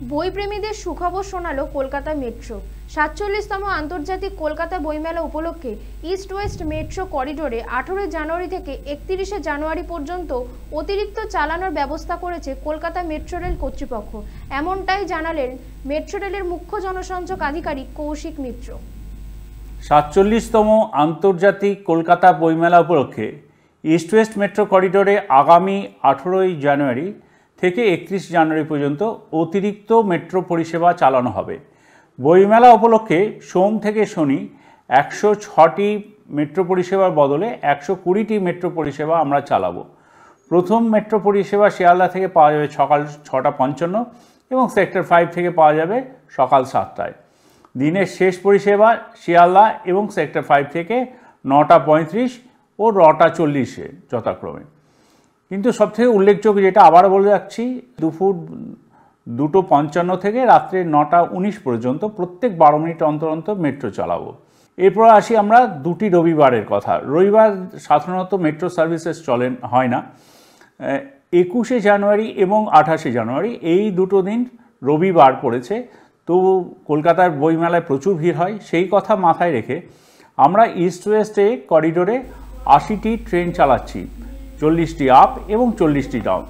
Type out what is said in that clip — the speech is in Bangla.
বইপ্রেমীদের সুখবর শোনালো কলকাতা মেট্রো। ৪৭তম আন্তর্জাতিক কলকাতা বইমেলা উপলক্ষে ইস্ট ওয়েস্ট মেট্রো করিডোরে ১৮ জানুয়ারি থেকে ৩১ জানুয়ারি পর্যন্ত অতিরিক্ত চালানোর ব্যবস্থা করেছে কলকাতা মেট্রো রেল কর্তৃপক্ষ। এমনটাই জানালেন মেট্রো রেলের মুখ্য জনসংযোগ আধিকারিক কৌশিক মিত্র। ৪৭তম আন্তর্জাতিক কলকাতা বইমেলা উপলক্ষে ইস্ট ওয়েস্ট মেট্রো করিডোরে আগামী ১৮ জানুয়ারি থেকে ৩১ জানুয়ারি পর্যন্ত অতিরিক্ত মেট্রো পরিষেবা চালানো হবে। বইমেলা উপলক্ষে সোম থেকে শনি ১০৬টি মেট্রো পরিষেবার বদলে ১২০টি মেট্রো পরিষেবা আমরা চালাবো। প্রথম মেট্রো পরিষেবা শিয়ালদা থেকে পাওয়া যাবে সকাল ৬টা ৫৫ এবং সেক্টর ৫ থেকে পাওয়া যাবে সকাল ৭টায়। দিনের শেষ পরিষেবা শিয়ালদা এবং সেক্টর ৫ থেকে ৯টা ৩৫ ও ৯টা ৪০-এ যথাক্রমে। কিন্তু সবথেকে উল্লেখযোগ্য যেটা আবার বলে রাখছি, দুপুর ২টা ৫৫ থেকে রাত্রে ৯টা ১৯ পর্যন্ত প্রত্যেক ১২ মিনিট অন্তর অন্তর মেট্রো চালাবো। এরপর আসি আমরা দুটি রবিবারের কথা। রবিবার সাধারণত মেট্রো সার্ভিসেস হয় না। ২১শে জানুয়ারি এবং ২৮শে জানুয়ারি এই দুটো দিন রবিবার পড়েছে, তো কলকাতার বইমেলায় প্রচুর ভিড় হয়। সেই কথা মাথায় রেখে আমরা ইস্ট ওয়েস্টে করিডোরে ৮০টি ট্রেন চালাচ্ছি, ৪০টি আপ এবং ৪০টি ডাউন।